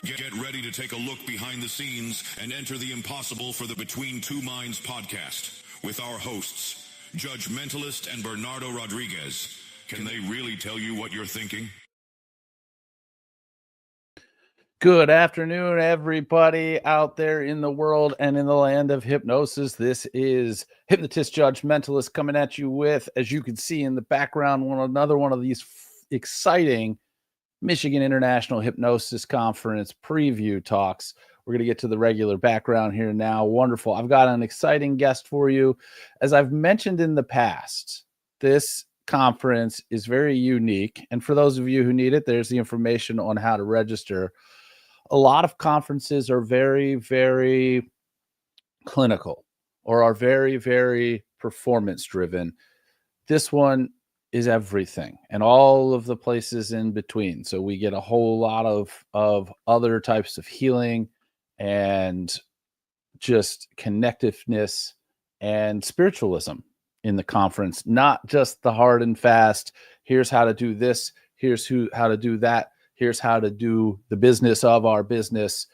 Get ready to take a look behind the scenes and enter the impossible for the Between Two Minds podcast with our hosts, Judge Mentalist and Bernardo Rodriguez. Can they really tell you what you're thinking? Good afternoon, everybody out there in the world and in the land of hypnosis. This is Hypnotist Judge Mentalist coming at you with, as you can see in the background, another one of these exciting Michigan International Hypnosis Conference preview talks. We're going to get to the regular background here now. Wonderful. I've got an exciting guest for you. As I've mentioned in the past, this conference is very unique. And for those of you who need it, there's the information on how to register. A lot of conferences are very, very clinical or are very, very performance driven. This one is everything and all of the places in between. So we get a whole lot of other types of healing and just connectiveness and spiritualism in the conference, not just the hard and fast. Here's how to do this. Here's how to do that. Here's how to do the business of our business,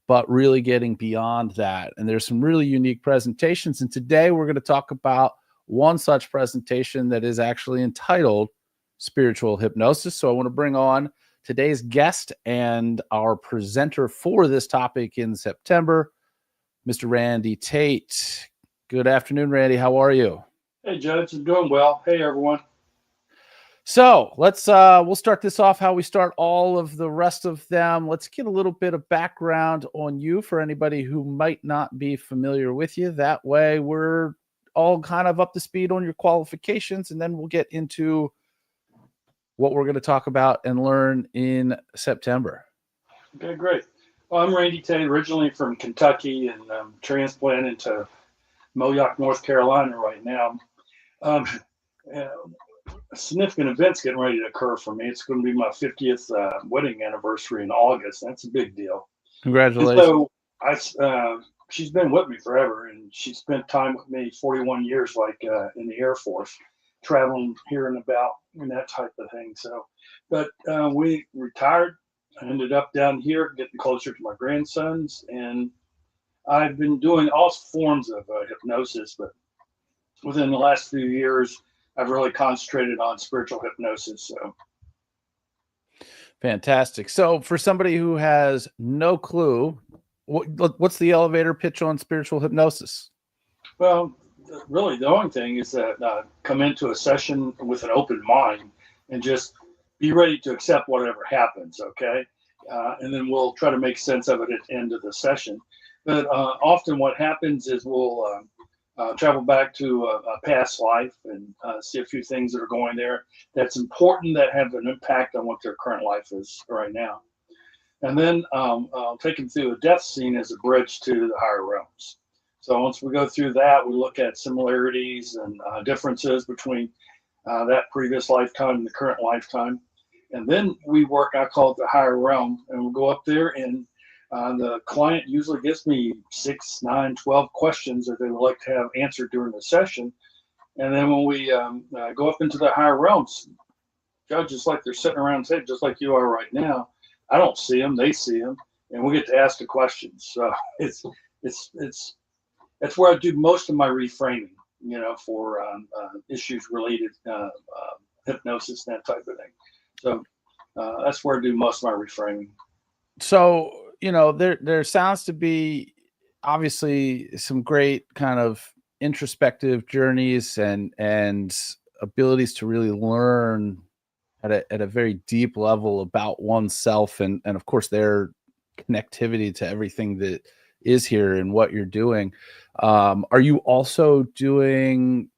but really getting beyond that. And there's some really unique presentations. And today we're going to talk about one such presentation that is actually entitled Spiritual Hypnosis. So I want to bring on today's guest and our presenter for this topic in September, Mr. Randy Tate. Good afternoon, Randy. How are you? Hey, Judge. I'm doing well. Hey, everyone. So we'll start this off how we start all of the rest of them. Let's get a little bit of background on you for anybody who might not be familiar with you. That way we're all kind of up to speed on your qualifications, and then we'll get into what we're going to talk about and learn in September. Okay, great. Well, I'm Randy Tate, originally from Kentucky, and I'm transplanted to Moyock, North Carolina right now. A significant event's getting ready to occur for me. It's going to be my 50th wedding anniversary in August. That's a big deal. Congratulations. And so she's been with me forever, and she spent time with me 41 years, like in the Air Force, traveling here and about and that type of thing. So, but we retired. I ended up down here getting closer to my grandsons, and I've been doing all forms of hypnosis, but within the last few years, I've really concentrated on spiritual hypnosis. So. Fantastic. So for somebody who has no clue, what's the elevator pitch on spiritual hypnosis? Well, really the only thing is that come into a session with an open mind and just be ready to accept whatever happens, okay? And then we'll try to make sense of it at the end of the session. But often what happens is we'll travel back to a past life and see a few things that are going there that's important that have an impact on what their current life is right now. And then I'll take them through a death scene as a bridge to the higher realms. So once we go through that, we look at similarities and differences between that previous lifetime and the current lifetime. And then we work, I call it the higher realm, and we'll go up there and the client usually gives me 6, 9, 12 questions that they would like to have answered during the session. And then when we go up into the higher realms, judges like they're sitting around the table just like you are right now. I don't see them, they see them, and we get to ask the questions. So it's that's where I do most of my reframing, for issues related hypnosis, that type of thing. So that's where I do most of my reframing. So, there sounds to be obviously some great kind of introspective journeys and abilities to really learn at a very deep level about oneself and of course their connectivity to everything that is here and what you're doing. Are you also doing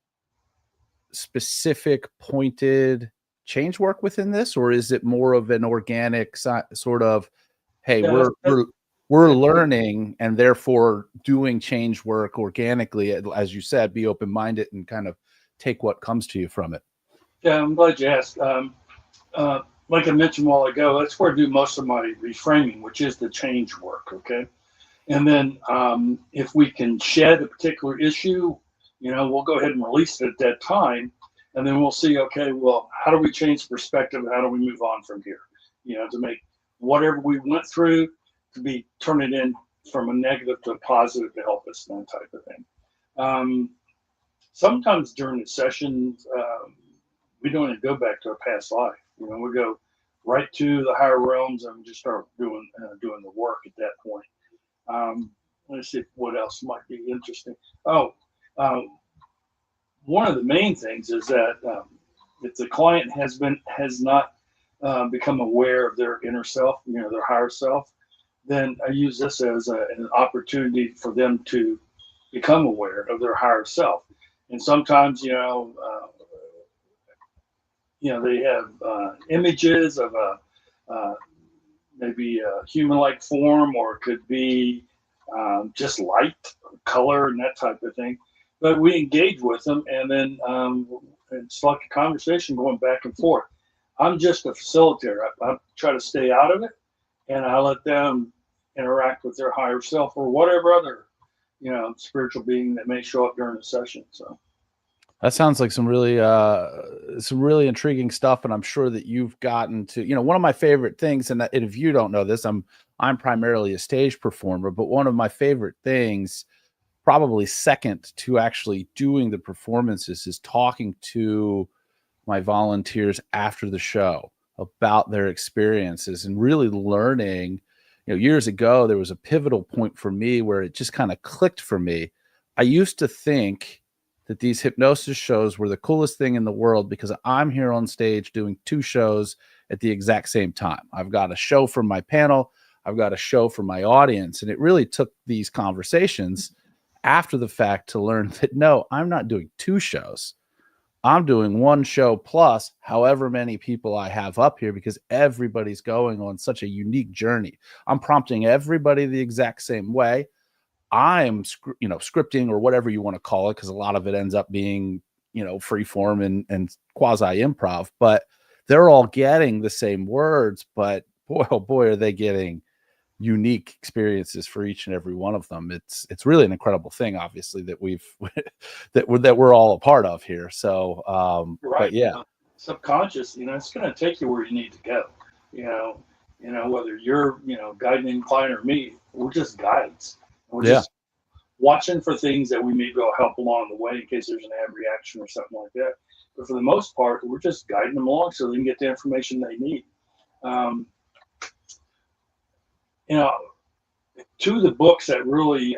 specific pointed change work within this, or is it more of an organic sort of, hey, we're learning and therefore doing change work organically, as you said, be open-minded and kind of take what comes to you from it? Yeah, I'm glad you asked. Like I mentioned a while ago, that's where I do most of my reframing, which is the change work, okay? And then if we can shed a particular issue, we'll go ahead and release it at that time. And then we'll see, okay, well, how do we change perspective? How do we move on from here? To make whatever we went through to be turn it in from a negative to a positive to help us, that type of thing. Sometimes during the sessions, we don't even go back to our past life. We go right to the higher realms and just start doing the work at that point. Let's see what else might be interesting. One of the main things is that if the client has not become aware of their inner self, their higher self, then I use this as an opportunity for them to become aware of their higher self. And sometimes, they have images of maybe a human-like form, or it could be just light, color, and that type of thing. But we engage with them, and then it's like a conversation going back and forth. I'm just a facilitator. I try to stay out of it, and I let them interact with their higher self or whatever other, spiritual being that may show up during the session. So that sounds like some really intriguing stuff, and I'm sure that you've gotten to, one of my favorite things, and if you don't know this, I'm primarily a stage performer, but one of my favorite things, probably second to actually doing the performances, is talking to my volunteers after the show about their experiences and really learning. Years ago, there was a pivotal point for me where it just kind of clicked for me. I used to think that these hypnosis shows were the coolest thing in the world because I'm here on stage doing 2 shows at the exact same time. I've got a show for my panel, I've got a show for my audience. And it really took these conversations after the fact to learn that, no, I'm not doing 2 shows. I'm doing 1 show plus however many people I have up here, because everybody's going on such a unique journey. I'm prompting everybody the exact same way. I'm, scripting, or whatever you want to call it, because a lot of it ends up being, free form and quasi improv, but they're all getting the same words, but boy, oh boy, are they getting unique experiences for each and every one of them. It's really an incredible thing, obviously, that we're all a part of here. So, right. But yeah, subconscious, it's going to take you where you need to go. Whether you're, guiding the client or me, we're just guides. We're just watching for things that we may be able to help along the way in case there's an ad reaction or something like that. But for the most part, we're just guiding them along so they can get the information they need. 2 of the books that really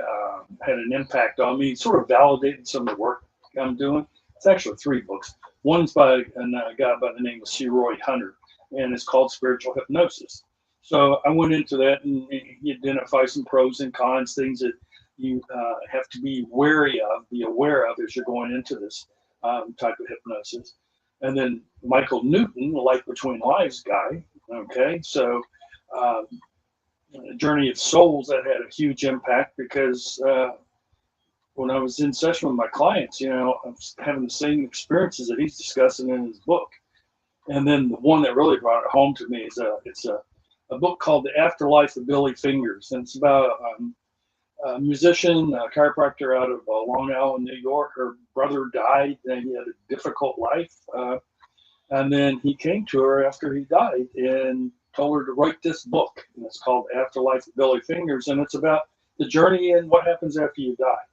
had an impact on me, sort of validated some of the work I'm doing. It's actually 3 books. One's by a guy by the name of C. Roy Hunter, and it's called Spiritual Hypnosis. So I went into that and he identified some pros and cons, things that you have to be aware of as you're going into this type of hypnosis. And then Michael Newton, the Life Between Lives guy. Okay, so Journey of Souls, that had a huge impact because when I was in session with my clients, I was having the same experiences that he's discussing in his book. And then the one that really brought it home to me is it's a book called The Afterlife of Billy Fingers, and it's about a musician, a chiropractor out of Long Island, New York. Her brother died, and he had a difficult life, and then he came to her after he died and told her to write this book, and it's called Afterlife of Billy Fingers, and it's about the journey and what happens after you die.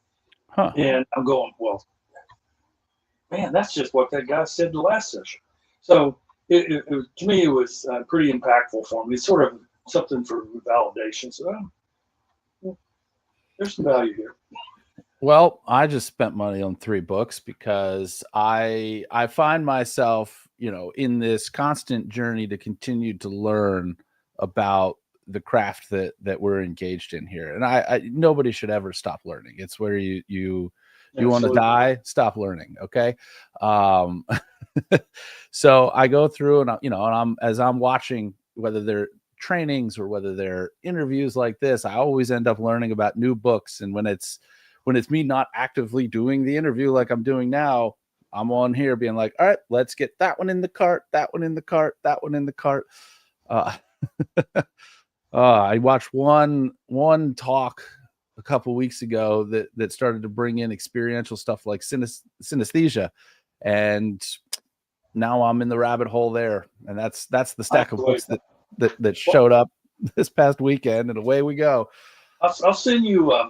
Huh. And I'm going, well, man, that's just what that guy said the last session. So it to me, it was pretty impactful for me. It's sort of something for validation. So there's some value here. Well, I just spent money on 3 books because I find myself, in this constant journey to continue to learn about the craft that we're engaged in here. And I nobody should ever stop learning. It's where you want to die, stop learning. Okay. So I go through and as I'm watching, whether they're trainings or whether they're interviews like this, I always end up learning about new books. And when it's me not actively doing the interview like I'm doing now, I'm on here being like, all right, let's get that one in the cart, that one in the cart, that one in the cart. I watched one talk a couple weeks ago that started to bring in experiential stuff like synesthesia, and now I'm in the rabbit hole there. And that's the stack of books that showed up this past weekend, and away we go. I'll send you a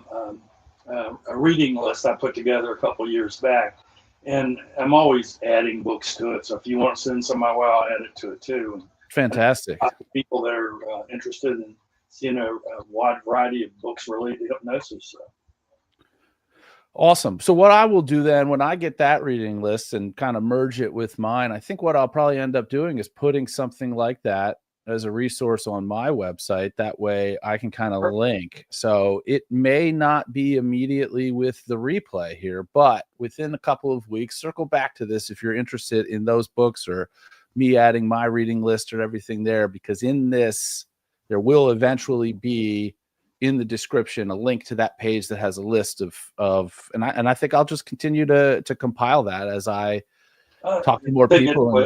reading list I put together a couple of years back, and I'm always adding books to it. So if you want to send some my way, I'll add it to it too. And fantastic. People that are interested in seeing a wide variety of books related to hypnosis. So. Awesome. So what I will do then when I get that reading list and kind of merge it with mine, I think what I'll probably end up doing is putting something like that as a resource on my website. That way I can kind of link. So it may not be immediately with the replay here, but within a couple of weeks, circle back to this if you're interested in those books or me adding my reading list or everything there, because in this, there will eventually be in the description a link to that page that has a list of and I think I'll just continue to compile that as I talk to more people.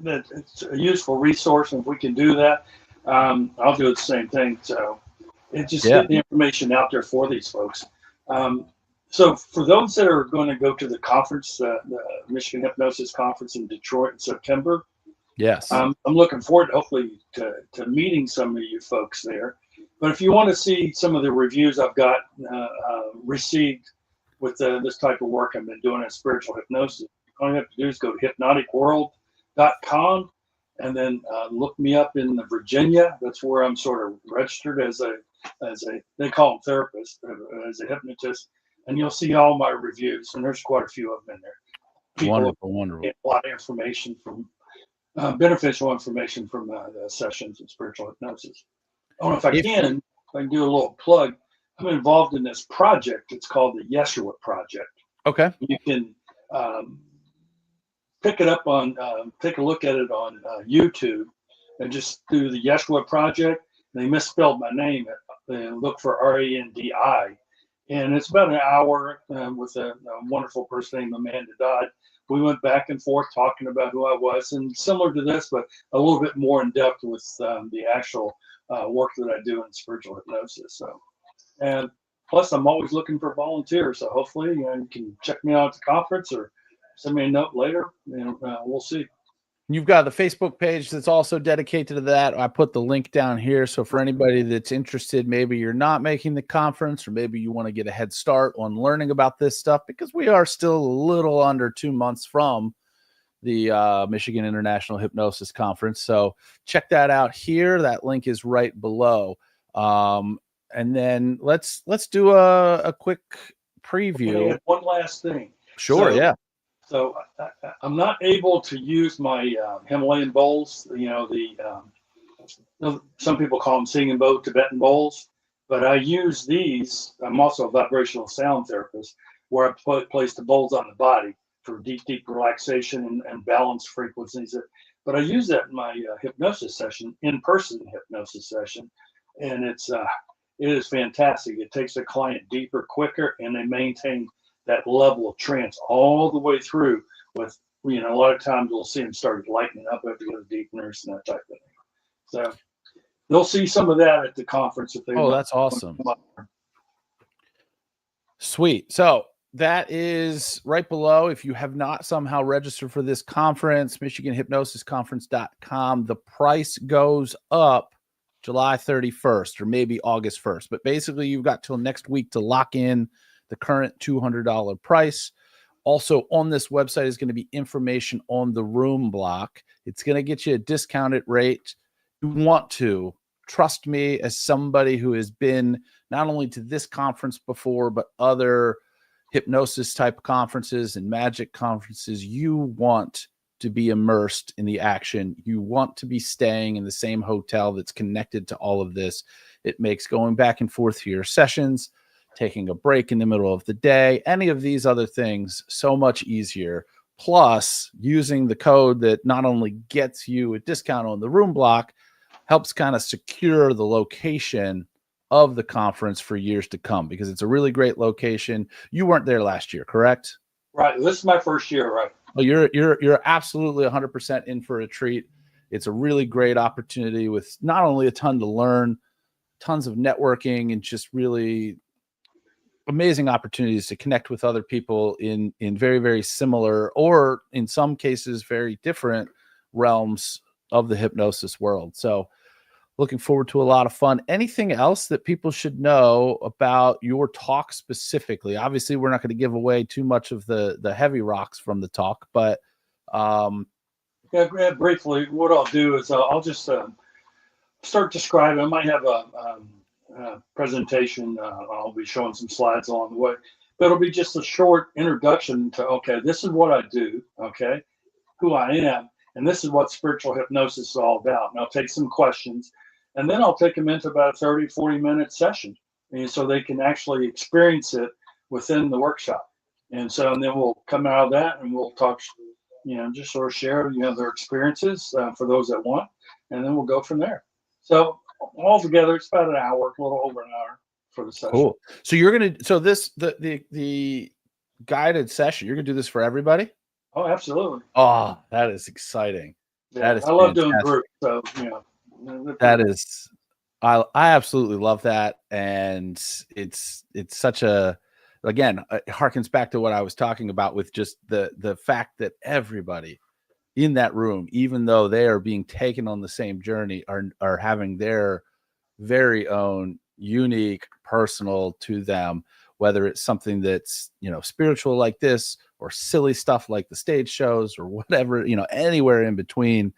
It's a useful resource, and if we can do that, I'll do the same thing. So it just get the information out there for these folks. So for those that are going to go to the conference, the Michigan Hypnosis Conference in Detroit in September, yes, I'm looking forward hopefully to meeting some of you folks there. But if you want to see some of the reviews I've got received with this type of work I've been doing in spiritual hypnosis, all you have to do is go to hypnoticworld.com and then look me up in Virginia. That's where I'm sort of registered as a they call them therapist, as a hypnotist, and you'll see all my reviews. And there's quite a few of them in there. People wonderful. get a lot of information from beneficial information from the sessions of spiritual hypnosis. Oh, if I can do a little plug. I'm involved in this project. It's called the Yeshua Project. Okay. You can pick it up on, take a look at it on YouTube, and just do the Yeshua Project. They misspelled my name. Look for Randi, and it's about an hour with a wonderful person named Amanda Dodd. We went back and forth talking about who I was, and similar to this, but a little bit more in depth with the actual work that I do in spiritual hypnosis. So, and plus, I'm always looking for volunteers. So hopefully, you can check me out at the conference or send me a note later, and we'll see. You've got the Facebook page that's also dedicated to that. I put the link down here. So for anybody that's interested, maybe you're not making the conference, or maybe you want to get a head start on learning about this stuff, because we are still a little under 2 months from the Michigan International Hypnosis Conference. So check that out here. That link is right below. And then let's do a quick preview. One last thing. Sure. So I'm not able to use my Himalayan bowls. Some people call them singing bowl, Tibetan bowls, but I use these. I'm also a vibrational sound therapist, where I place the bowls on the body for deep relaxation and balance frequencies. But I use that in my hypnosis session, in-person hypnosis session, and it is fantastic. It takes the client deeper, quicker, and they maintain that level of trance all the way through. With a lot of times we'll see them start lightening up after the deepeners and that type of thing. So they'll see some of that at the conference if they. Oh, that's awesome. Sweet. So that is right below. If you have not somehow registered for this conference, MichiganHypnosisConference.com, the price goes up July 31st or maybe August 1st. But basically, you've got till next week to lock in the current $200 price. Also on this website is going to be information on the room block. It's going to get you a discounted rate. You want to trust me, as somebody who has been not only to this conference before, but other hypnosis type conferences and magic conferences. You want to be immersed in the action. You want to be staying in the same hotel that's connected to all of this. It makes going back and forth to your sessions, taking a break in the middle of the day, any of these other things, so much easier. Plus, using the code that not only gets you a discount on the room block, helps kind of secure the location of the conference for years to come, because it's a really great location. You weren't there last year, correct? Right. This is my first year, right? Well, you're absolutely 100% in for a treat. It's a really great opportunity with not only a ton to learn, tons of networking, and just really amazing opportunities to connect with other people in very, very similar, or in some cases, very different realms of the hypnosis world. So looking forward to a lot of fun. Anything else that people should know about your talk specifically? Obviously, we're not going to give away too much of the heavy rocks from the talk, but yeah, briefly, what I'll do is I'll just start describing. I might have a presentation. I'll be showing some slides along the way, but it'll be just a short introduction to, okay, this is what I do, okay, who I am, and this is what spiritual hypnosis is all about. And I'll take some questions, and then I'll take them into about a 30, 40-minute session, and so they can actually experience it within the workshop. And then we'll come out of that and we'll talk, just sort of share, their experiences for those that want, and then we'll go from there. So altogether, it's about an hour, a little over an hour for the session. Cool. So you're going to, the guided session, you're going to do this for everybody? Oh, absolutely. Oh, that is exciting. Yeah, that is I love fantastic. doing groups. So, that is, I absolutely love that. And it's such a, again, it harkens back to what I was talking about with just the fact that everybody in that room, even though they are being taken on the same journey, are having their very own unique, personal to them, whether it's something that's, spiritual like this, or silly stuff like the stage shows, or whatever, anywhere in between.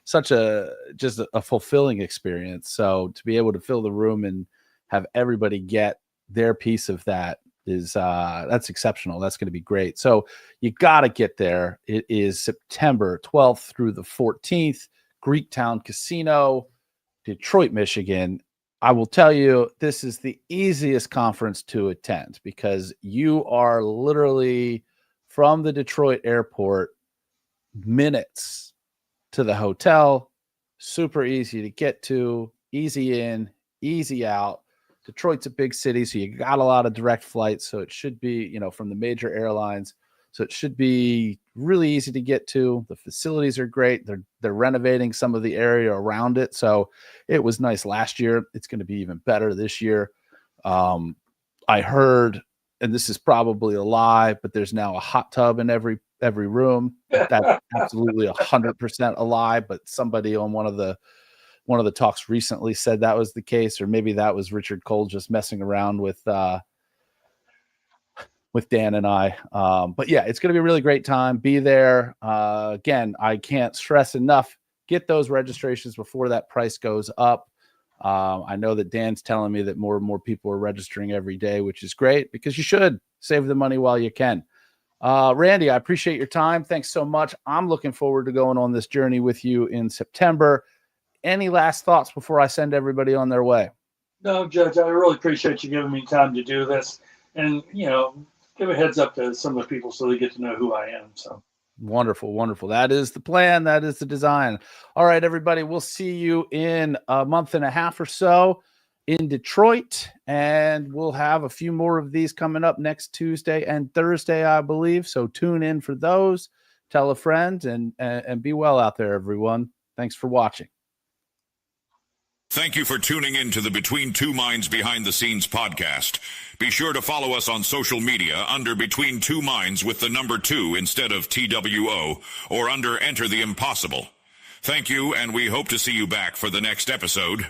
Just a fulfilling experience. So to be able to fill the room and have everybody get their piece of that is that's exceptional. That's going to be great. So you got to get there. It is September 12th through the 14th, Greektown Casino, Detroit, Michigan. I will tell you, this is the easiest conference to attend because you are literally from the Detroit airport, minutes to the hotel, super easy to get to, easy in, easy out. Detroit's a big city, so you got a lot of direct flights, so it should be, from the major airlines. So it should be really easy to get to. The facilities are great. They're renovating some of the area around it. So it was nice last year. It's going to be even better this year. I heard, and this is probably a lie, but there's now a hot tub in every room. That's absolutely 100% a lie, but somebody on one of the talks recently said that was the case, or maybe that was Richard Cole just messing around with Dan and I. But yeah, it's going to be a really great time. Be there. Again, I can't stress enough, get those registrations before that price goes up. I know that Dan's telling me that more and more people are registering every day, which is great because you should save the money while you can. Randy, I appreciate your time. Thanks so much. I'm looking forward to going on this journey with you in September. Any last thoughts before I send everybody on their way? No, Judge, I really appreciate you giving me time to do this, and give a heads up to some of the people so they get to know who I am. So wonderful. That is the plan. That is the design. All right, everybody, we'll see you in a month and a half or so in Detroit, and we'll have a few more of these coming up next Tuesday and Thursday, I believe. So tune in for those. Tell a friend, and be well out there, everyone. Thanks for watching. Thank you for tuning in to the Between Two Minds Behind the Scenes podcast. Be sure to follow us on social media under Between Two Minds with the number 2 instead of TWO, or under Enter the Impossible. Thank you, and we hope to see you back for the next episode.